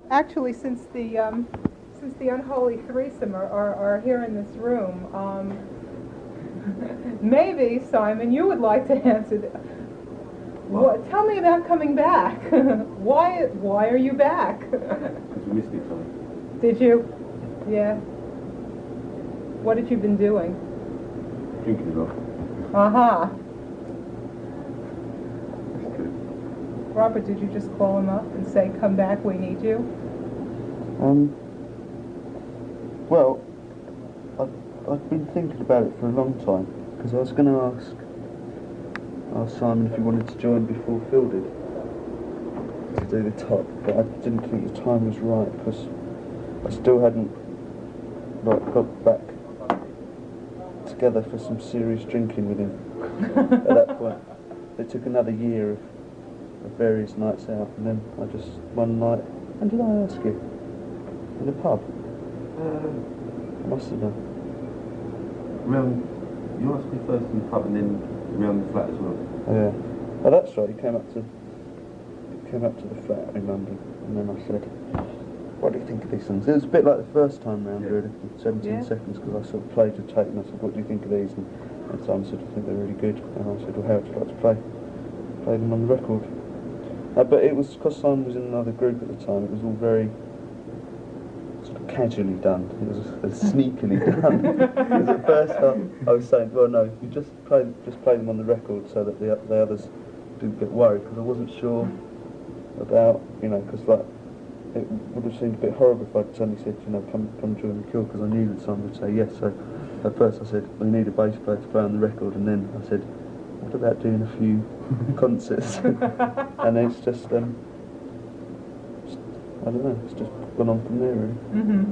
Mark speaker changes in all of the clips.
Speaker 1: Actually, since the unholy threesome are here in this room, maybe Simon, you would like to answer. What? Tell me about coming back. Why are you back?
Speaker 2: Because we missed each other.
Speaker 1: Did you? Yeah. What had you been doing?
Speaker 2: Drinking a lot.
Speaker 1: Uh-huh.
Speaker 2: That's good.
Speaker 1: Robert, did you just call him up and say, come back, we need you?
Speaker 3: Well, I've been thinking about it for a long time, because I was going to ask Simon if he wanted to join before Phil did, to do the top, but I didn't think the time was right, because I still hadn't got back together for some serious drinking with him at that point. It took another year of various nights out, and then I just, one night, and did I ask you? In the pub? I must have done.
Speaker 2: You asked me first in the pub and then around the flat as well.
Speaker 3: Yeah. Oh, that's right. He came up to the flat in London, and then I said, "What do you think of these songs?" It was a bit like the first time round, really, with 17 seconds, because I sort of played with tape, and I said, "What do you think of these?" And Simon said, "I think they're really good." And I said, "Well, how would you like to play them on the record?" But it was because Simon was in another group at the time. It was all very sort of casually done. It was sneakily done. Because at first I was saying, "Well, no, you just play them on the record so that the others didn't get worried," because I wasn't sure about, because like it would have seemed a bit horrible if I'd suddenly said, come join the Cure, because I knew that Simon would say yes. So at first I said, we need a bass player to play on the record, and then I said, what about doing a few concerts? And it's just, I don't know, it's just gone on from there, really.
Speaker 1: Mm-hmm.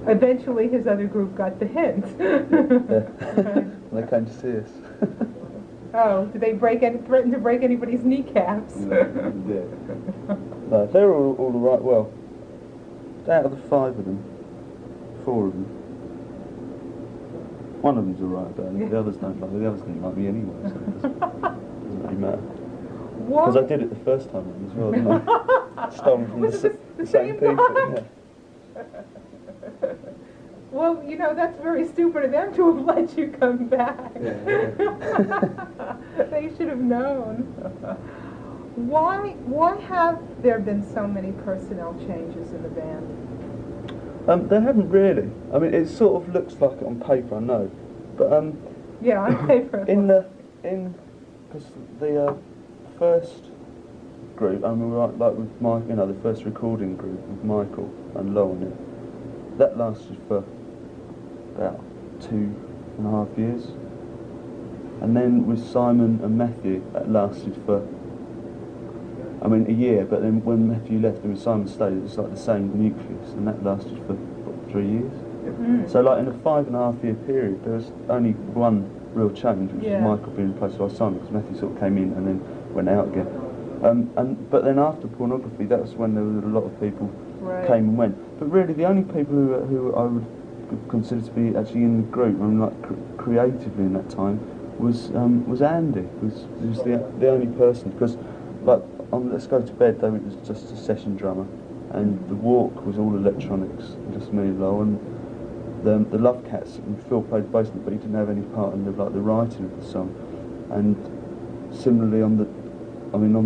Speaker 1: Eventually his other group got the hint.
Speaker 3: Yeah. They came to see us.
Speaker 1: Oh, did they threaten to break anybody's kneecaps?
Speaker 3: No, they were all right. Well, out of the 5 of them, 4 of them, one of them's alright, but the others don't like me. The others didn't like me anyway, so it doesn't really matter. Because I did it the first time as well, didn't I? Stolen from the same people. Yeah.
Speaker 1: Well, that's very stupid of them to have let you come back.
Speaker 3: Yeah.
Speaker 1: They should have known. Why have there been so many personnel changes in the band?
Speaker 3: There haven't really. I mean, it sort of looks like it on paper, I know, but
Speaker 1: yeah, on paper.
Speaker 3: Because the first group, I mean, like with Mike, the first recording group with Michael and Lo on it, that lasted for about 2.5 years, and then with Simon and Matthew, that lasted for, a year, but then when Matthew left and when Simon stayed, it was like the same nucleus, and that lasted for 3 years.
Speaker 1: Mm-hmm.
Speaker 3: So like in a 5.5 year period, there was only one real change, which was Michael being replaced by Simon, because Matthew sort of came in and then went out again. But then after Pornography, that was when there was a lot of people came and went. But really, the only people who I would consider to be actually in the group, creatively in that time, was Andy. Was the only person, because like on Let's Go to Bed, though, it was just a session drummer, and the Walk was all electronics, just me and Lo, and the Love Cats, and Phil played bass, but he didn't have any part in the writing of the song. And similarly on the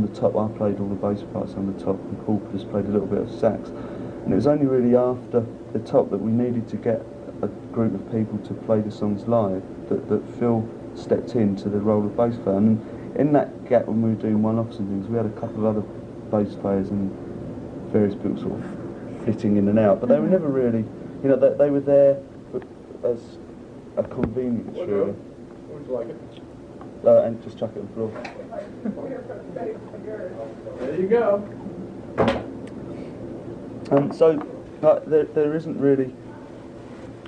Speaker 3: top, I played all the bass parts on the top, and Paul just played a little bit of sax. And it was only really after the top that we needed to get a group of people to play the songs live that Phil stepped into the role of bass player. And in that gap, when we were doing one-offs and things, we had a couple of other bass players and various people sort of fitting in and out, but they were never really, they were there as a convenience, really.
Speaker 4: Would you like it?
Speaker 3: And just chuck it on the floor.
Speaker 4: There you go.
Speaker 3: And so, there isn't really,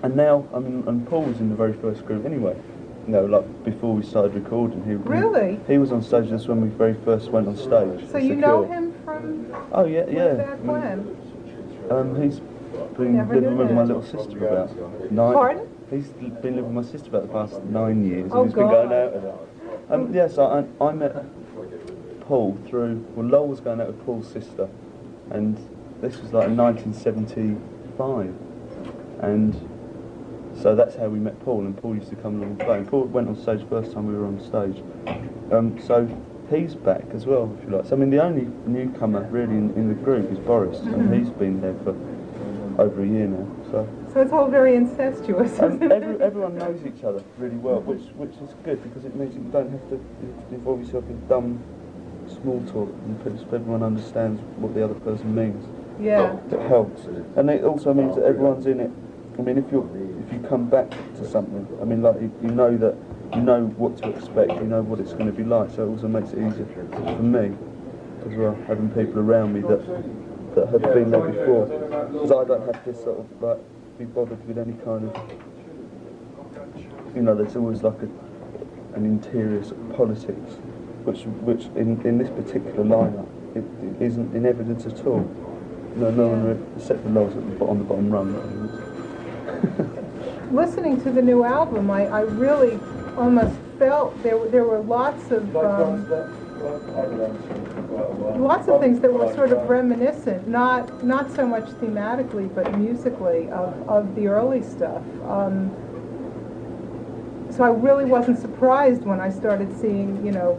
Speaker 3: and now, and Paul was in the very first group anyway. Before we started recording, he was on stage just when we very first went on stage.
Speaker 1: So you know him from?
Speaker 3: Oh yeah.
Speaker 1: Back when?
Speaker 3: He's been living with my little sister about 9.
Speaker 1: Pardon?
Speaker 3: He's been living with my sister about the past 9 years,
Speaker 1: Oh,
Speaker 3: and he's been
Speaker 1: God.
Speaker 3: going out with her. So I met Paul through. Well, Lowell was going out with Paul's sister, and this was like in 1975, and so that's how we met Paul, and Paul used to come along and play. And Paul went on stage first time we were on stage, so he's back as well, if you like. So I mean, the only newcomer really in the group is Boris, and he's been there for over a year now.
Speaker 1: So it's all very incestuous, isn't it?
Speaker 3: Everyone knows each other really well, which is good because it means you don't have to involve yourself in dumb small talk, and everyone understands what the other person means.
Speaker 1: Yeah.
Speaker 3: It helps, and it also means that everyone's in it. I mean, if you come back to something, I mean, like you know that you know what to expect, you know what it's going to be like, so it also makes it easier for me as well, having people around me that have been there before, because I don't have to sort of like be bothered with any kind of, you know, there's always like an interior sort of politics, which in this particular lineup it isn't in evidence at all. No one except for those on the bottom rung.
Speaker 1: Listening to the new album, I really almost felt there were lots of things that were sort of reminiscent, not so much thematically but musically of the early stuff. So I really wasn't surprised when I started seeing, you know,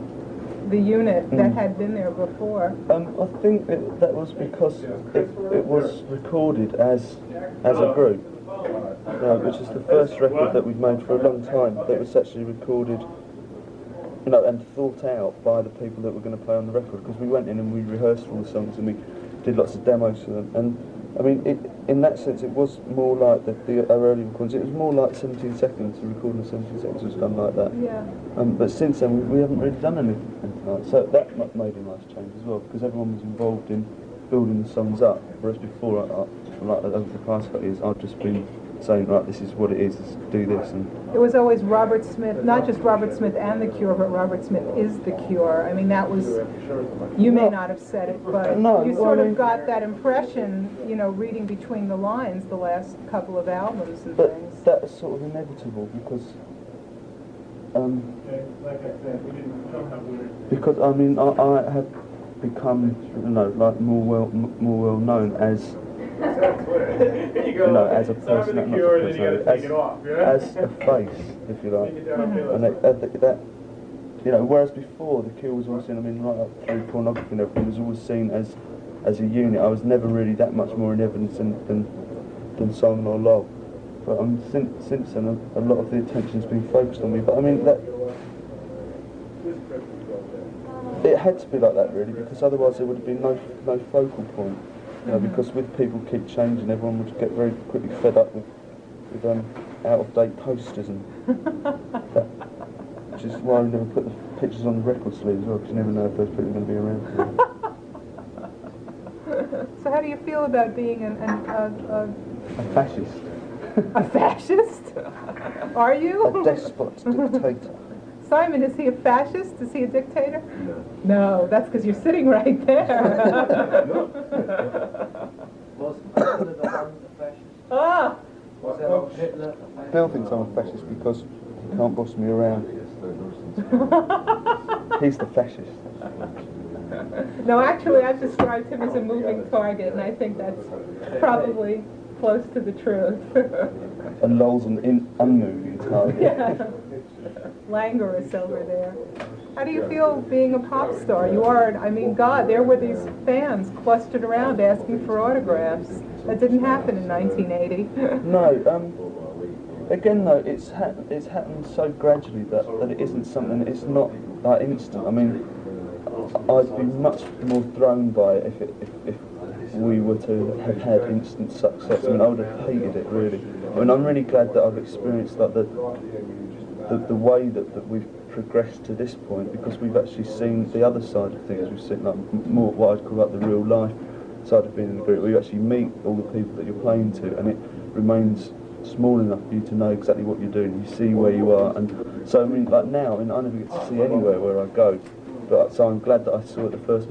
Speaker 1: the unit that had been there before.
Speaker 3: I think that was because it was recorded as a group. Which is the first record that we've made for a long time that was actually recorded, you know, and thought out by the people that were going to play on the record, because we went in and we rehearsed all the songs and we did lots of demos for them. And I mean, in that sense, it was more like our early recordings. It was more like 17 Seconds. The recording of 17 Seconds was done like that.
Speaker 1: Yeah.
Speaker 3: But since then, we haven't really done anything like that. So that made a nice change as well, because everyone was involved in building the songs up. Whereas before, like over the past couple of years, I've just been saying, right, this is what it is, let's do this. And
Speaker 1: it was always Robert Smith, not just Robert Smith and the Cure, but Robert Smith is the Cure. I mean, that was, you may not have said it, but you sort of got that impression, you know, reading between the lines the last couple of albums and things.
Speaker 3: That's sort of inevitable because I mean, I have become, you know, like more well known as, you know, as a person, as a face, if you like. And that, you know, whereas before the Cure was always seen, I mean, right up through Pornography and everything, was always seen as a unit. I was never really that much more in evidence than Song or Love. But since then, a lot of the attention's been focused on me. But I mean, that it had to be like that really, because otherwise there would have been no focal point. You know, because with people keep changing, everyone would get very quickly fed up with out-of-date posters and that, which is why we never put the pictures on the record sleeve as well, because you never know if those people are going to be around.
Speaker 1: So how do you feel about being
Speaker 3: a fascist?
Speaker 1: A fascist? Are you?
Speaker 3: A despot, dictator.
Speaker 1: Simon, is he a fascist? Is he a dictator? No, that's because you're sitting right there.
Speaker 5: Was Hitler the fascist?
Speaker 1: Ah!
Speaker 5: Was Hitler a fascist?
Speaker 3: Bill thinks I'm a fascist because he can't boss me around. He's the fascist.
Speaker 1: No, actually, I've described him as a moving target, and I think that's probably close to the truth.
Speaker 3: And Lowell's an unmoving target.
Speaker 1: Yeah. Languorous over there. How do you feel being a pop star? You are, I mean, God, there were these fans clustered around asking for autographs. That didn't happen in 1980.
Speaker 3: No, again though, it's happened so gradually that it isn't something, it's not like instant. I mean, I'd be much more thrown by it if we were to have had instant success. I mean, I would have hated it really. I mean, I'm really glad that I've experienced like the way that we've progressed to this point, because we've actually seen the other side of things. We've seen like more what I'd call like the real life side of being in the group, where you actually meet all the people that you're playing to, and it remains small enough for you to know exactly what you're doing. You see where you are, and so I mean, like now, I mean, I never get to see anywhere where I go. But so I'm glad that I saw it the first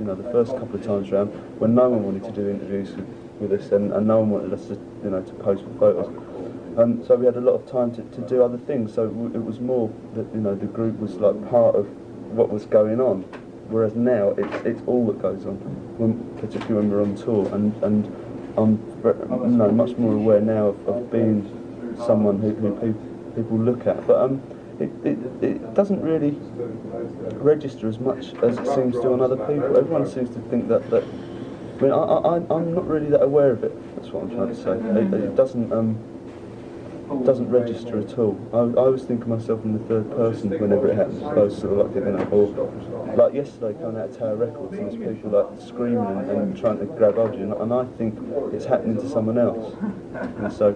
Speaker 3: couple of times around when no one wanted to do interviews with us, and no one wanted us to, you know, to pose for photos. So we had a lot of time to do other things. So it was more that, you know, the group was like part of what was going on, whereas now it's all that goes on, particularly when we're on tour, and I'm much more aware now of being someone who people look at, but it doesn't really register as much as it seems to on other people. Everyone seems to think that I mean, I'm not really that aware of it. That's what I'm trying to say. It doesn't register at all. I always think of myself in the third person whenever it happens. I was sort of like, or like yesterday coming out of Tower Records and there's people like screaming and trying to grab hold of you, and I think it's happening to someone else. And so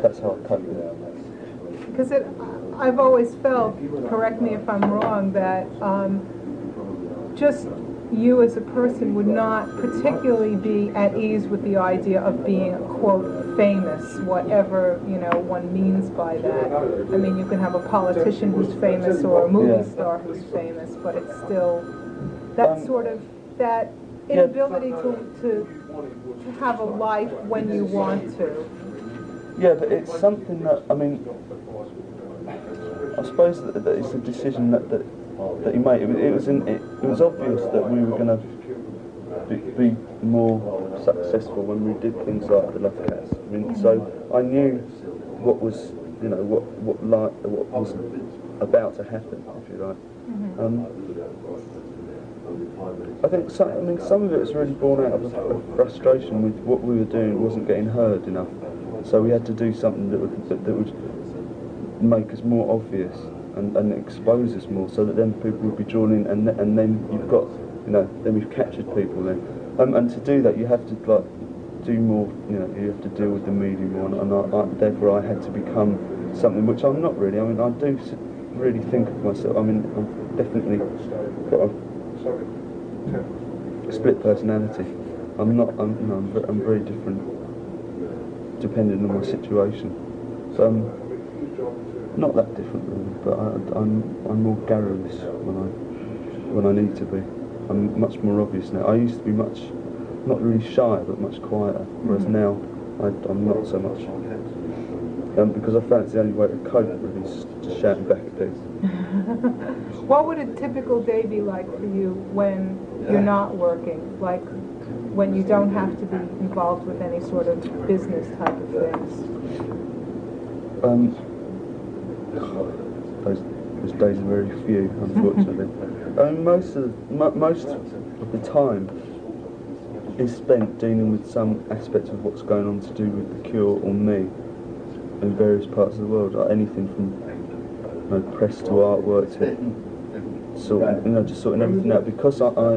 Speaker 3: that's how I cope with it.
Speaker 1: Because I've always felt, correct me if I'm wrong, that just you as a person would not particularly be at ease with the idea of being, quote, famous, whatever, one means by that. I mean, you can have a politician who's famous or a movie star who's famous, but it's still that sort of, that inability to have a life when you want to.
Speaker 3: Yeah, but it's something that, I mean, I suppose that it's a decision that he made. It was obvious that we were going to be more successful when we did things like the Love Cats. I mean, so I knew what was, what was about to happen, if you like. I think some of it was really born out of a frustration with what we were doing wasn't getting heard enough. So we had to do something that would make us more obvious and expose us more, so that then people would be drawn in, and then you've got, then we've captured people then. And to do that, you have to do more. You have to deal with the media more, and therefore I had to become something which I'm not really. I mean, I do really think of myself. I mean, I've definitely got a split personality. I'm very different depending on my situation. So not that different really, but I'm more garrulous when I need to be. I'm much more obvious now. I used to be not really shy, but much quieter, whereas now I'm not so much. Because I found it's the only way to cope really, is just shouting back at people.
Speaker 1: What would a typical day be like for you when you're not working? Like when you don't have to be involved with any sort of business type of things?
Speaker 3: Those days are very few, unfortunately. Most of the time is spent dealing with some aspect of what's going on to do with the Cure or me in various parts of the world, like anything from press to artwork to just sorting everything out. Because I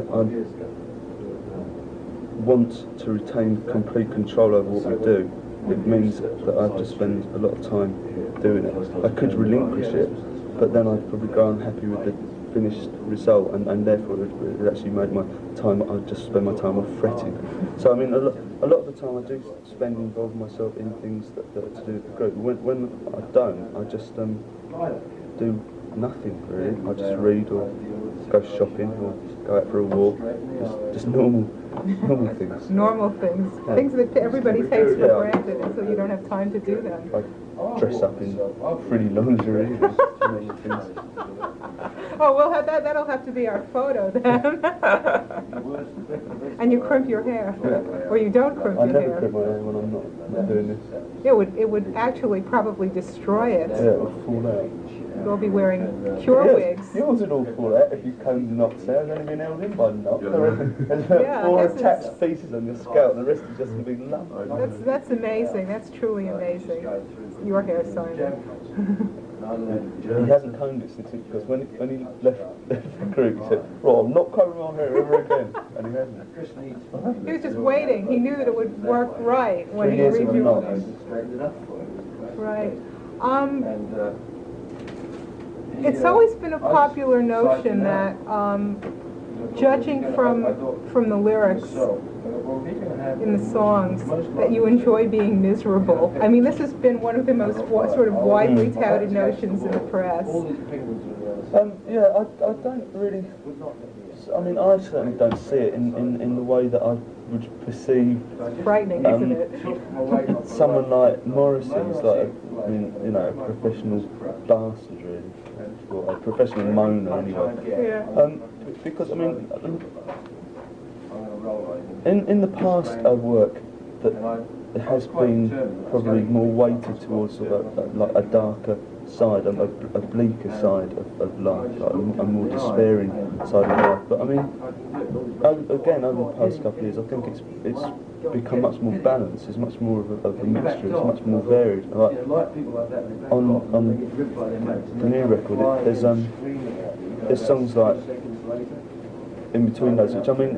Speaker 3: want to retain complete control over what we do, it means that I have to spend a lot of time doing it. I could relinquish it, but then I'd probably go unhappy with the finished result, and therefore it would actually make my time, I'd just spend my time off fretting. So I mean, a lot of the time I do spend involving myself in things that are to do with the group. When I don't, I just do nothing really. I just read or go shopping or go out for a walk. Just normal things.
Speaker 1: Normal things. Yeah. Things that everybody takes for granted until you don't have time to do them.
Speaker 3: I dress up in pretty lingerie. Things.
Speaker 1: Oh, we'll have that. That'll have to be our photo then. And you crimp your hair, or you don't crimp your hair.
Speaker 3: I never crimp my hair when I'm not doing this.
Speaker 1: It would actually probably destroy it.
Speaker 3: Yeah, it would fall out.
Speaker 1: You'll be wearing Cure wigs.
Speaker 3: Yours would all fall out if you combed the knots out. It's only been held in by the knot. There's about 4 attached pieces on your scalp, and the rest is just going to be lump.
Speaker 1: That's amazing. That's truly amazing. Your hair, Simon.
Speaker 3: He hasn't combed it since because when he left the group, he said, "Well, I'm not combing my hair ever again," and he hasn't.
Speaker 1: He was just waiting. He knew that it would work right when he reviewed it. Right. It's always been a popular notion that, judging from the lyrics in the songs, that you enjoy being miserable. I mean, this has been one of the most sort of widely touted notions in the press.
Speaker 3: Yeah, I don't really. I mean, I certainly don't see it in the way that I would perceive.
Speaker 1: It's frightening, isn't it?
Speaker 3: Someone like Morrissey's like, a professional bastard, really, or a professional moaner, anyway.
Speaker 1: Yeah.
Speaker 3: because I mean, in the past, work that has been probably more weighted towards sort of like a darker side, a bleaker side of life, like a more despairing side of life. But I mean, again, over the past couple of years, I think it's become much more balanced. It's much more of a mixture. It's much more varied. Like on the new record, there's songs like in between those, which I mean,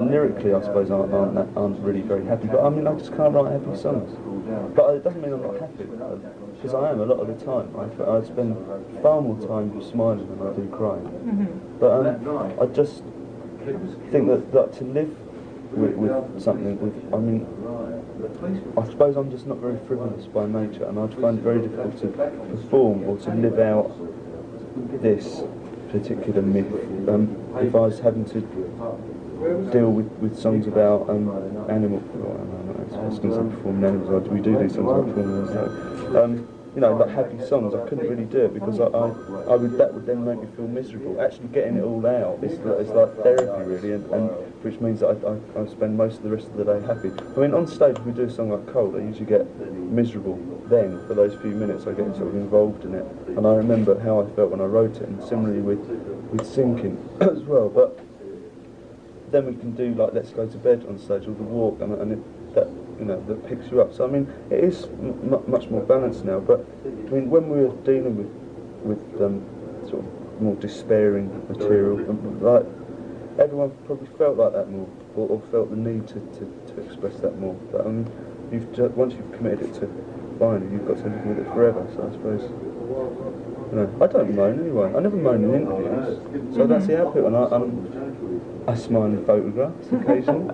Speaker 3: lyrically, I suppose aren't really very happy. But I mean, I just can't write happy songs. But it doesn't mean I'm not happy, because I am a lot of the time. I spend far more time just smiling than I do crying. Mm-hmm. But I just think that to live with something, I mean, I suppose I'm just not very frivolous by nature, and I'd find it very difficult to perform or to live out this particular myth if I was having to deal with songs about animal. I was going to say performing animals. We do these songs about performing animals. You know, like happy songs. I couldn't really do it because that would then make me feel miserable. Actually, getting it all out is like therapy, really, and which means that I spend most of the rest of the day happy. I mean, on stage, if we do a song like Cold, I usually get miserable then for those few minutes. I get sort of involved in it, and I remember how I felt when I wrote it, and similarly with Sinking as well. But then we can do like Let's Go to Bed on stage, or The Walk, and that picks you up. So I mean, it is much more balanced now. But I mean, when we were dealing with sort of more despairing material, like everyone probably felt like that more, or felt the need to express that more. But I mean, once you've committed it to vinyl, you've got to live with it forever. So I suppose, I don't moan anyway. I never moan in interviews, so I don't see how people. I smile in photographs occasionally.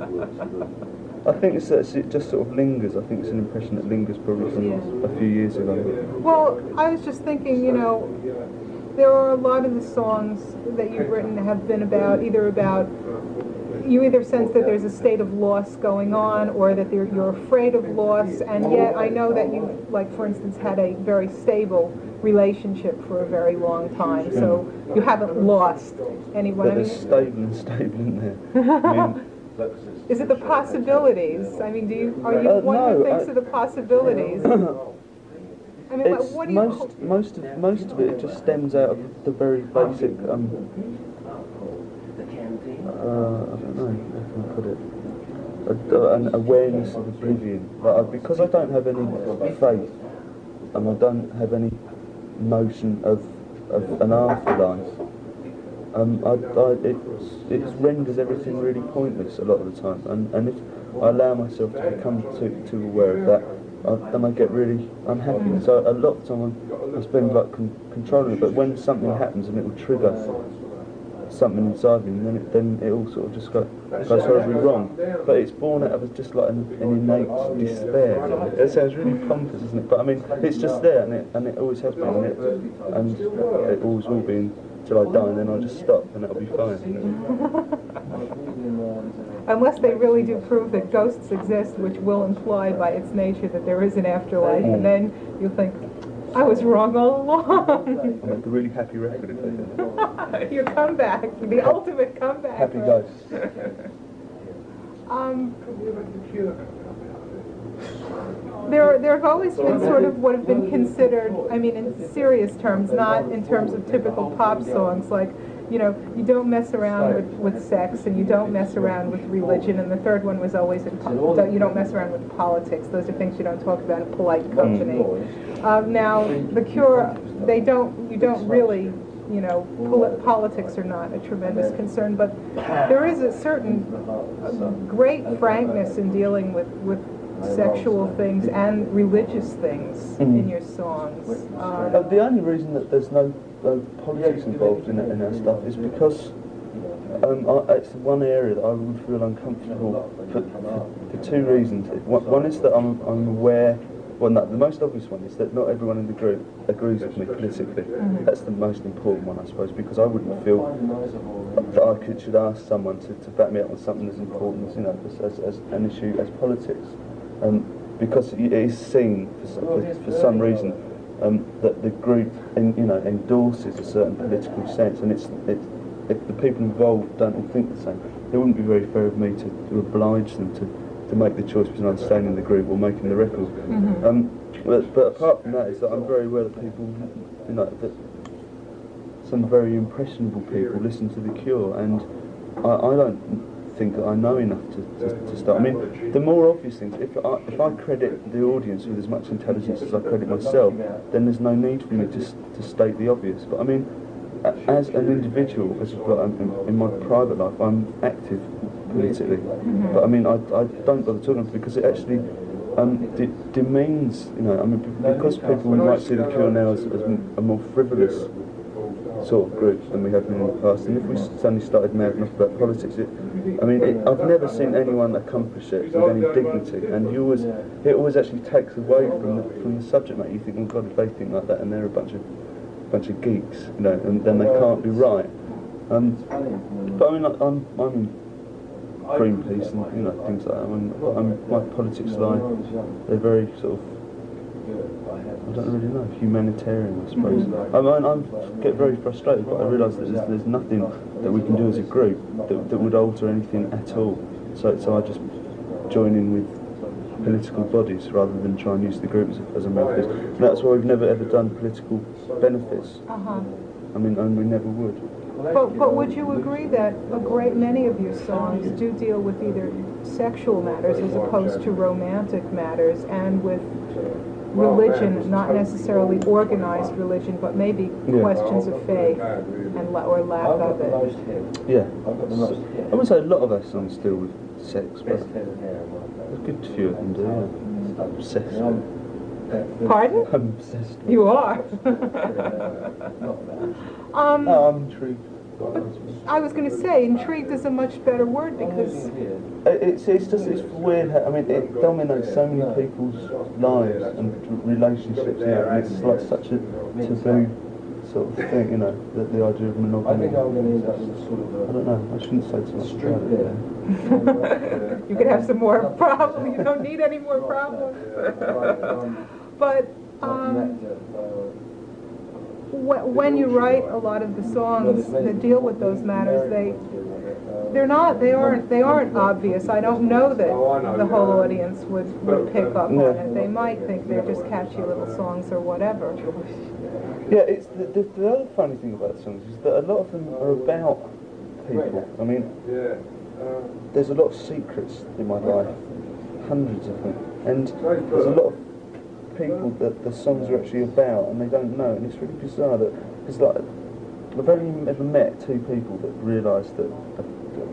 Speaker 3: I think it just sort of lingers. I think it's an impression that lingers probably from a few years ago.
Speaker 1: Well, I was just thinking, there are a lot of the songs that you've written have been about you either sense that there's a state of loss going on, or that you're afraid of loss, and yet I know that you, like for instance, had a very stable relationship for a very long time, so you haven't lost anyone.
Speaker 3: But there's stable in there. I mean,
Speaker 1: is it the possibilities? I mean, are you one who thinks of the possibilities? I mean, what do you...
Speaker 3: Most of it just stems out of the very basic, I don't know how can I put it, an awareness of oblivion. Because I don't have any faith, and I don't have any notion of an afterlife, it renders everything really pointless a lot of the time. And if I allow myself to become too aware of that, then I get really unhappy. So a lot of the time I spend like controlling it, but when something happens and it will trigger something inside me, and then it all sort of just goes horribly wrong. But it's born out of just like an innate despair. It sounds really pompous, isn't it? But I mean, it's just there, and it always has been, and it always will be until I die, and then I'll just stop, and it'll be fine.
Speaker 1: Unless they really do prove that ghosts exist, which will imply by its nature that there is an afterlife, and then you'll think, I was wrong all along.
Speaker 3: I'll make a really happy record if they do.
Speaker 1: Your comeback, the ultimate comeback.
Speaker 3: Happy ghosts.
Speaker 1: There have always been sort of what have been considered, I mean, in serious terms, not in terms of typical pop songs, like, you don't mess around with sex, and you don't mess around with religion, and the third one was always you don't mess around with politics. Those are things you don't talk about in polite company. Now, The Cure, you don't really, politics are not a tremendous concern, but there is a certain great frankness in dealing with sexual things and religious things in your songs.
Speaker 3: The only reason that there's no politics involved in our stuff is because it's one area that I would feel uncomfortable for two reasons. One is that I'm aware. Well, no, the most obvious one is that not everyone in the group agrees with me politically. That's the most important one, I suppose, because I wouldn't feel that I should ask someone to back me up on something as important as an issue as politics. Because it is seen for some reason that the group endorses a certain political sense, and if the people involved don't all think the same, it wouldn't be very fair of me to oblige them to make the choice between staying in the group or making the record. But apart from that, is that I'm very aware that people, that some very impressionable people listen to The Cure, and I don't think that I know enough to start. I mean, the more obvious things, if I credit the audience with as much intelligence as I credit myself, then there's no need for me to state the obvious. But I mean, as an individual, in my private life, I'm active politically. But I mean, I don't bother talking about it because it actually demeans, because people might see The Cure now as a more frivolous sort of group than we have been in the past, and if we suddenly started mouthing off about politics, I've never seen anyone accomplish it with any dignity, and it always actually takes away from the subject matter. You think, oh God, if they think like that, and they're a bunch of geeks, and then they can't be right. But I mean, I'm Greenpeace and things like that. I mean, my politics they're very sort of, I don't really know, humanitarian, I suppose. I get very frustrated, but I realise that there's nothing that we can do as a group that would alter anything at all. So I just join in with political bodies rather than try and use the group as a mouthpiece. And that's why we've never ever done political benefits. I mean, and we never would.
Speaker 1: But would you agree that a great many of your songs do deal with either sexual matters as opposed to romantic matters, and with religion, not necessarily organized religion, but maybe questions of faith or lack of it?
Speaker 3: Yeah. I wouldn't say a lot of our songs deal with sex, but a good few of them do, yeah. I'm obsessed.
Speaker 1: Pardon?
Speaker 3: I'm obsessed.
Speaker 1: You are.
Speaker 3: I'm intrigued.
Speaker 1: I was going to say, intrigued is a much better word because
Speaker 3: it's weird. I mean, it dominates so many people's lives and relationships here, and it's like such a taboo sort of thing, the idea of monogamy. I don't know. I shouldn't say too much about it.
Speaker 1: You could have some more problems. You don't need any more problems. But when you write a lot of the songs that deal with those matters, they aren't obvious. I don't know that the whole audience would pick up on it. They might think they're just catchy little songs or whatever.
Speaker 3: Yeah, it's the other funny thing about songs is that a lot of them are about people. I mean, there's a lot of secrets in my life, hundreds of them, and there's a lot of people that the songs are actually about and they don't know, and it's really bizarre that it's like I've only ever met two people that realise that a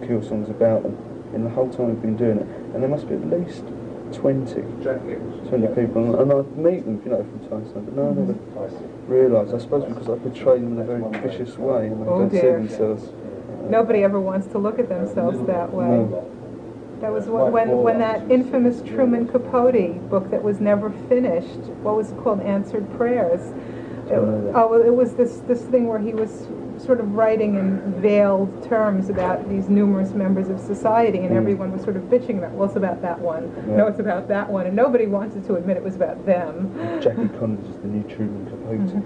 Speaker 3: Cure song's about them in the whole time we've been doing it, and there must be at least 20 people, and I meet them, from time to time, but no one ever realise. I suppose because I portray them in a very vicious way and they don't see themselves.
Speaker 1: Nobody ever wants to look at themselves that way. No. That was when that infamous Truman Capote book that was never finished, what was it called, Answered Prayers. It was this thing where he was sort of writing in veiled terms about these numerous members of society, and everyone was sort of bitching about, well, it's about that one. Yeah. No, it's about that one, and nobody wanted to admit it was about them.
Speaker 3: Jackie Collins is the new Truman Capote.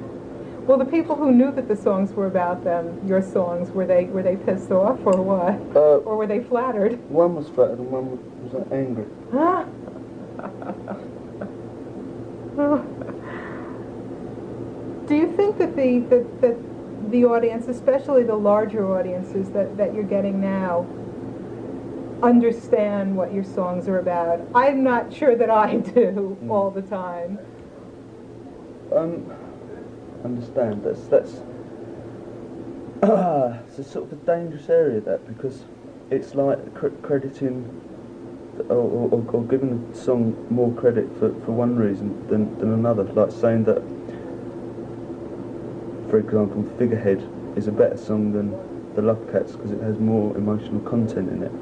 Speaker 1: Well, the people who knew that the songs were about them, your songs, were they pissed off or what? Or were they flattered?
Speaker 3: One was flattered and one was angry.
Speaker 1: Do you think that the audience, especially the larger audiences that you're getting now, understand what your songs are about? I'm not sure that I do all the time.
Speaker 3: Understand that's it's a sort of a dangerous area, that, because it's like crediting or giving the song more credit for one reason than another, like saying that, for example, Figurehead is a better song than the Love Cats because it has more emotional content in it.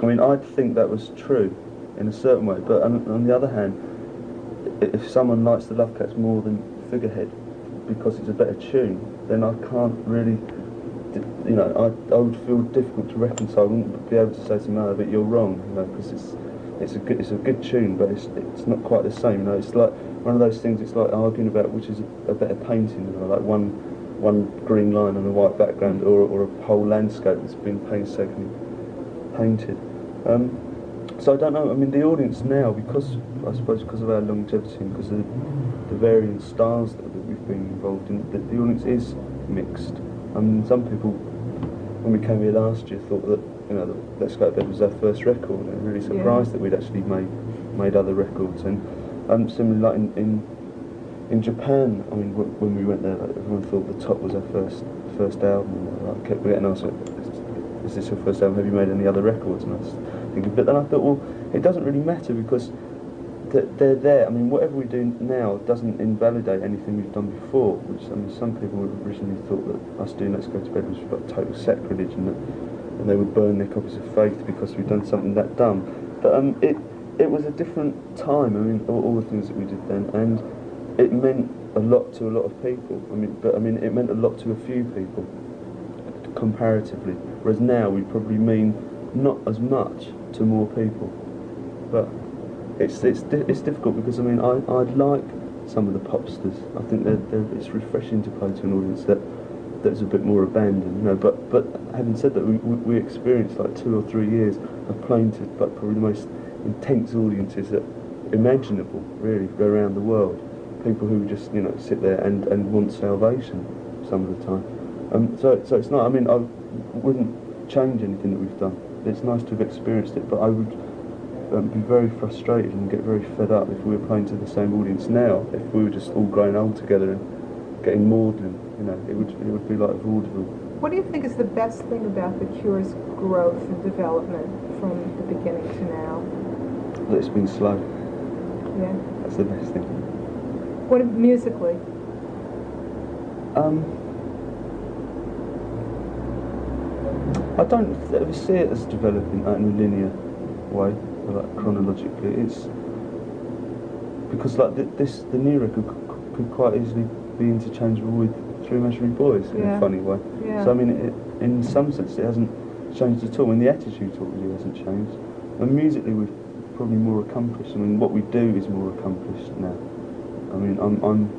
Speaker 3: I mean, I'd think that was true in a certain way, but on the other hand, if someone likes the Love Cats more than Figurehead because it's a better tune, then I can't really, I would feel difficult to reconcile. I wouldn't be able to say to them, but you're wrong, because it's a good tune, but it's not quite the same. It's like one of those things. It's like arguing about which is a better painting. Like one one green line on a white background, or a whole landscape that's been painstakingly painted. So I don't know. I mean, the audience now, because I suppose because of our longevity and because of the varying styles that we've been involved in, the audience is mixed. I mean, some people, when we came here last year, thought that that Let's Go to Bed was our first record, and really surprised that we'd actually made other records. And similarly, like in Japan, I mean, when we went there, like, everyone thought The Top was our first album. And I kept getting asked, "Is this your first album? Have you made any other records?" And I was thinking, but then I thought, well, it doesn't really matter because they're there. I mean, whatever we do now doesn't invalidate anything we've done before. Which, I mean, some people originally thought that us doing Let's Go to Bed was like total sacrilege, and they would burn their copies of Faith because we'd done something that dumb. But it was a different time. I mean, all the things that we did then, and it meant a lot to a lot of people. I mean, it meant a lot to a few people comparatively. Whereas now we probably mean not as much to more people. But it's difficult because I mean I'd like some of the popsters. I think it's refreshing to play to an audience that's a bit more abandoned, But having said that, we experienced like 2 or 3 years of playing to like probably the most intense audiences that imaginable, really, around the world. People who just sit there and want salvation some of the time. So it's not. I mean, I wouldn't change anything that we've done. It's nice to have experienced it, but I would be very frustrated and get very fed up if we were playing to the same audience now. If we were just all growing old together and getting maudlin, it would be like vaudeville.
Speaker 1: What do you think is the best thing about the Cure's growth and development from the beginning to now?
Speaker 3: That it's been slow.
Speaker 1: Yeah.
Speaker 3: That's the best thing.
Speaker 1: What musically?
Speaker 3: I don't ever see it as developing in a linear way, or like chronologically. It's because like the new record could quite easily be interchangeable with Three Imaginary Boys in a funny way. Yeah. So I mean, in some sense, it hasn't changed at all. I mean, the attitude to it really hasn't changed. And musically, we're probably more accomplished. I mean, what we do is more accomplished now. I mean, I'm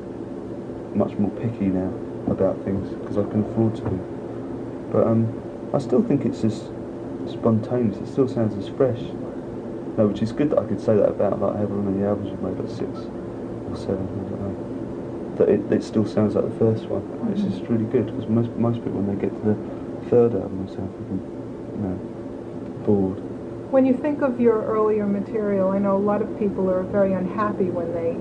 Speaker 3: much more picky now about things because I can afford to be. But I still think it's as spontaneous. It still sounds as fresh. No, which is good that I could say that about like however many albums we've made, like 6 or 7, I don't know. That it still sounds like the first one. Mm-hmm. It's just really good because most people when they get to the third album, they sound bored.
Speaker 1: When you think of your earlier material, I know a lot of people are very unhappy when they've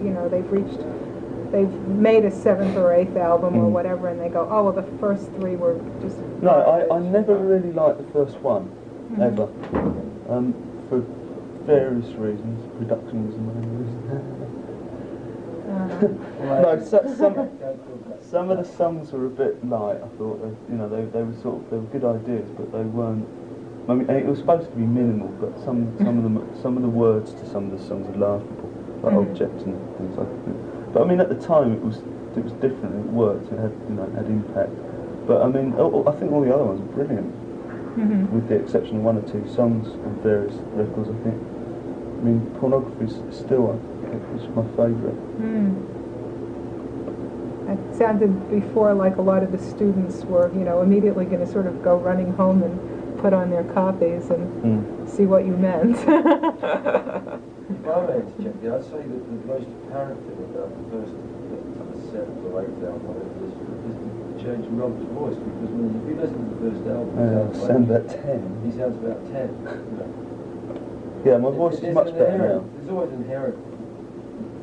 Speaker 1: made a 7th or 8th album or whatever, and they go, oh, well, the first 3 were just...
Speaker 3: No, I never really liked the first one, ever. For various reasons, production was one of the reasons. Some of the songs were a bit light. I thought they were good ideas, but they weren't. I mean, it was supposed to be minimal, but some of the words to some of the songs are laughable, like Object and things like that. But I mean, at the time it was different. It worked. It had had impact. But I mean, I think all the other ones are brilliant, with the exception of 1 or 2 songs on various records. I think. I mean, Pornography is still it's my favourite.
Speaker 1: It sounded before like a lot of the students were, immediately going to sort of go running home and put on their copies and see what you meant.
Speaker 5: If I may interject, I'd say that the most apparent thing about the first 7th or 8th album is the change in Robert's voice, because if you listen to the first album, he
Speaker 3: sounds about 10.
Speaker 5: He sounds about 10.
Speaker 3: Yeah, my voice is much better now.
Speaker 5: There's always inherent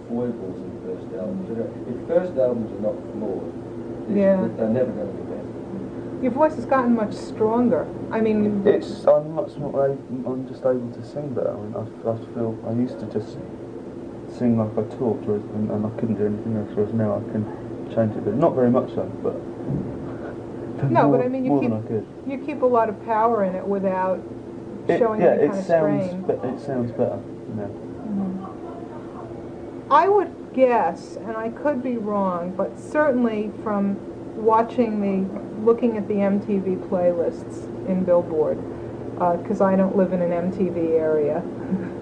Speaker 5: foibles in first albums. If first albums are not flawed, they're never going to be better.
Speaker 1: Your voice has gotten much stronger. I mean,
Speaker 3: I'm much more. I'm just able to sing better. I mean, I feel I used to just sing like I talked, and I couldn't do anything else. Whereas now I can change it, but not very much so. But
Speaker 1: but I mean,
Speaker 3: you
Speaker 1: keep a lot of power in it without showing any kind of strain.
Speaker 3: It sounds better. Yeah.
Speaker 1: I would guess, and I could be wrong, but certainly from looking at the MTV playlists in Billboard, because I don't live in an MTV area.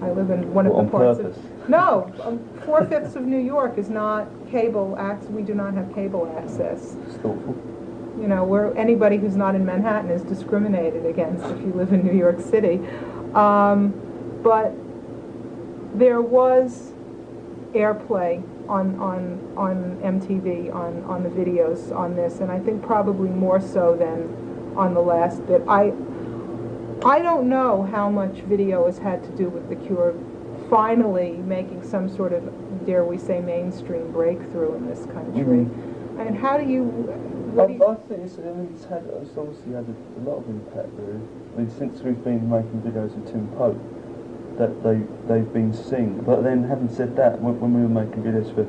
Speaker 1: I live in one of the parts of... No, 4/5 of New York is not cable access. We do not have cable access.
Speaker 3: It's thoughtful.
Speaker 1: you know, where anybody who's not in Manhattan is discriminated against if you live in New York City. But there was airplay on MTV, on the videos on this, and I think probably more so than on the last bit. I don't know how much video has had to do with The Cure finally making some sort of, dare we say, mainstream breakthrough in this country. And how do you...
Speaker 3: I think it's obviously had a lot of impact, really. I mean, since we've been making videos with Tim Pope, that they've been seen. But then, having said that, when we were making videos for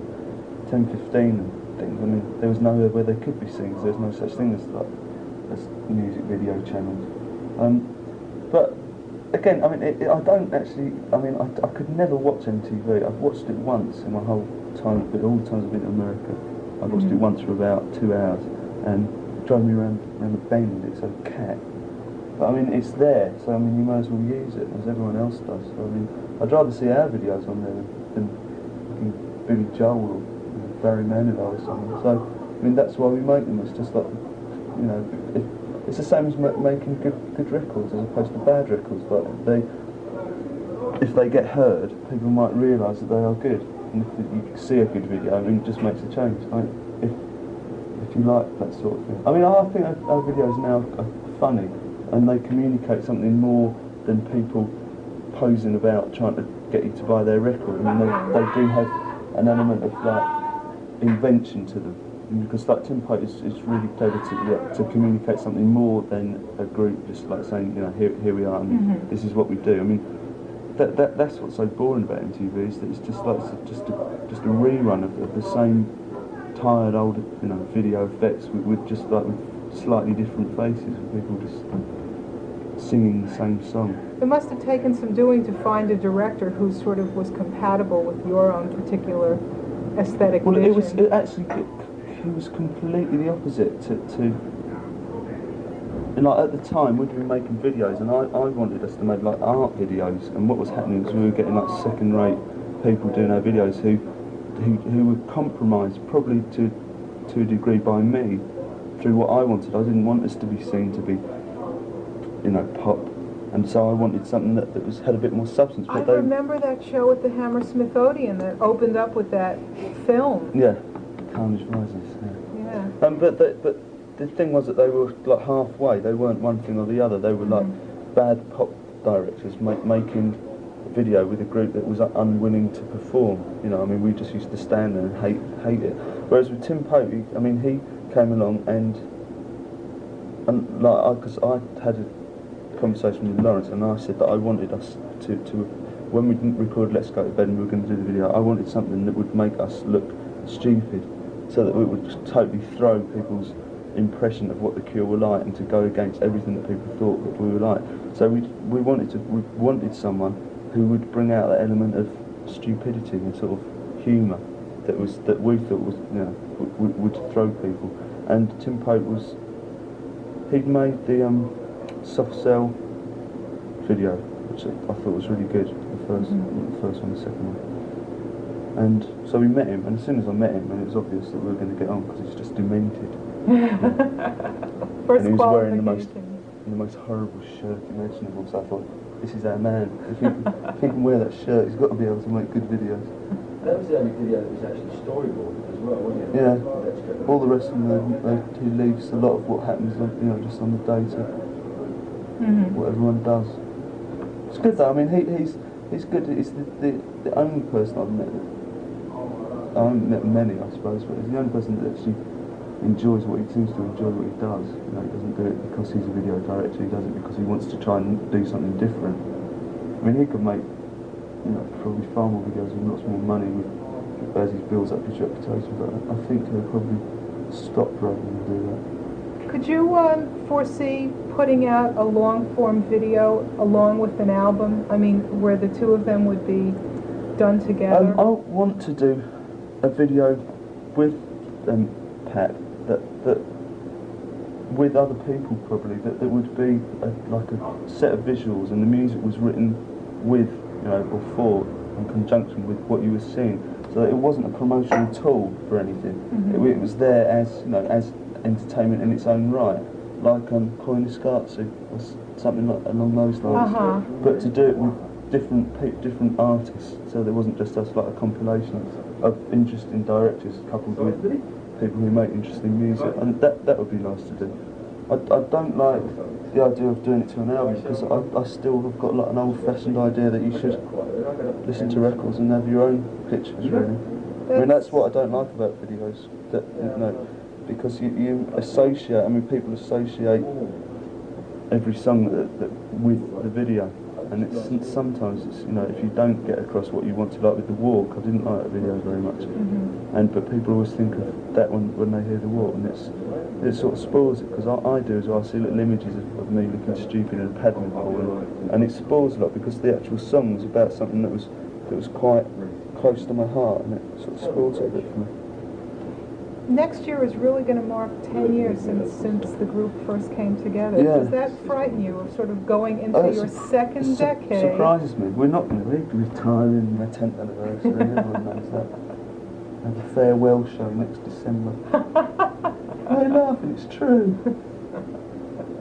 Speaker 3: 10, 15 and things, I mean, there was nowhere where they could be seen, because there's no such thing as music video channels. But again, I mean, I don't actually. I mean, I could never watch MTV. I've watched it once in my whole time, but all the times I've been in America, I've watched it once for about 2 hours, and it drove me around the bend. It's a cat. But I mean, it's there, so I mean, you might as well use it as everyone else does. So, I mean, I'd rather see our videos on there than Billy Joel or Barry Manilow or something. So, I mean, that's why we make them. It's just like, you know, it's the same as making good records as opposed to bad records. But if they get heard, people might realise that they are good. And if you see a good video, I mean, it just makes a change. Like, if you like that sort of thing. I mean, I think our videos now are funny, and they communicate something more than people posing about trying to get you to buy their record. I mean, they do have an element of like invention to them, because like Tim Pope is really clever to communicate something more than a group just like saying, you know, here we are and this is what we do. I mean, that's what's so boring about MTV, is that it's just like just a rerun of the same tired old, you know, video effects with just like with slightly different faces and people just singing the same song.
Speaker 1: It must have taken some doing to find a director who sort of was compatible with your own particular aesthetic vision.
Speaker 3: It was completely the opposite to and like at the time we'd been making videos, and I wanted us to make like art videos, and what was happening was we were getting like second-rate people doing our videos who were compromised probably to a degree by me through what I wanted. I didn't want us to be seen to be, you know, pop, and so I wanted something that had a bit more substance.
Speaker 1: I remember that show at the Hammersmith Odeon that opened up with that film.
Speaker 3: Yeah, Carnage Rises.
Speaker 1: Yeah.
Speaker 3: But the thing was that they were like halfway. They weren't one thing or the other. They were like bad pop directors making a video with a group that was unwilling to perform. You know, I mean, we just used to stand there and hate it. Whereas with Tim Pope, I mean, he came along and like, because I had a conversation with Lawrence, and I said that I wanted us to when we didn't record Let's Go to Bed and we were going to do the video, I wanted something that would make us look stupid, so that it would totally throw people's impression of what the Cure were like and to go against everything that people thought that we were like. So we wanted someone who would bring out that element of stupidity and sort of humour that we thought was, you know, would throw people. And Tim Pope he'd made the Soft Cell video, which I thought was really good, the first one, the second one. And so we met him, and as soon as I met him, and it was obvious that we were going to get on, because he's just demented.
Speaker 1: First,
Speaker 3: and he was wearing the most horrible shirt imaginable, so I thought, this is our man. If he can wear that shirt, he's got to be able to make good videos.
Speaker 5: That was the only video that was actually storyboarded as well, wasn't it?
Speaker 3: Yeah. All the rest of them, he leaves a lot of what happens, you know, just on the day to what everyone does. It's good though. I mean, he's good. He's the only person I've met. I haven't met many, I suppose, but he's the only person that actually enjoys what he seems to enjoy what he does. You know, he doesn't do it because he's a video director. He does it because he wants to try and do something different. I mean, he could make, you know, probably far more videos with lots more money as he builds up his reputation. But I think he'll probably stop rather than do that.
Speaker 1: Could you foresee putting out a long-form video along with an album? I mean, where the two of them would be done together?
Speaker 3: I want to do a video with Pat that with other people probably that would be like a set of visuals, and the music was written with, you know, or for, in conjunction with what you were seeing, so that it wasn't a promotional tool for anything. It was there as, you know, as entertainment in its own right, like Koyaanisqatsi or something like along those lines. But to do it with different artists, so there wasn't just us, like a compilation of interesting directors coupled with people who make interesting music, and that would be nice to do. I don't like the idea of doing it to an album, because I still have got like an old-fashioned idea that you should listen to records and have your own pictures, really. I mean, that's what I don't like about videos, that, you know, because you associate, I mean, people associate every song that with the video, and it's sometimes it's, you know, if you don't get across what you want to, like with The Walk, I didn't like that video very much, but people always think of that when they hear The Walk, and it sort of spoils it, because I do as well. I see little images of me looking stupid in a paddling pool, and it spoils a lot, because the actual song was about something that was quite close to my heart, and it sort of spoils it a bit for me.
Speaker 1: Next year is really going to mark 10 years since the group first came together.
Speaker 3: Yeah.
Speaker 1: Does that frighten you, of sort of going into your second decade?
Speaker 3: It surprises me. We're not going to be retiring my 10th anniversary, everyone knows that. Have a farewell show next December. I'm laughing, it's true.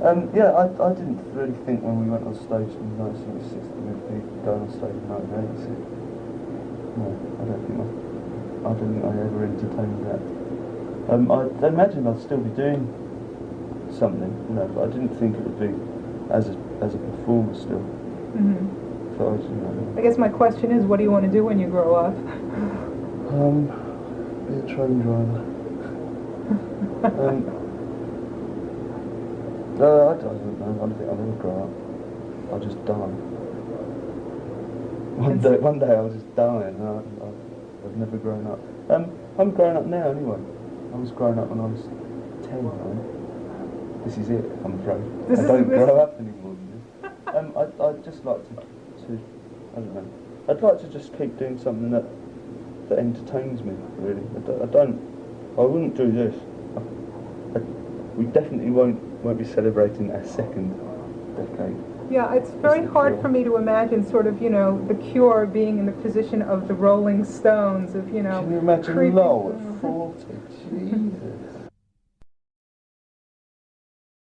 Speaker 3: I didn't really think when we went on stage in 1960 we'd be going on stage in 1986. No, I don't think I ever entertained that. I imagined I'd still be doing something, you know, but I didn't think it would be as a performer still. So
Speaker 1: I guess my question is, what do you want to do when you grow up?
Speaker 3: Be a train driver. No, I don't know. I don't think I'll ever grow up. I'll just die. One day I'll just die, and I've never grown up. I'm growing up now anyway. I was growing up when I was 10, right? This is it, I'm afraid. I don't grow up anymore. I'd just like to, I don't know, I'd like to just keep doing something that entertains me, really. I wouldn't do this. We definitely won't be celebrating our second decade.
Speaker 1: Yeah, it's very hard for me to imagine sort of, you know, the Cure being in the position of the Rolling Stones, of, you know...
Speaker 3: Can you imagine Lowell at 40? Jesus.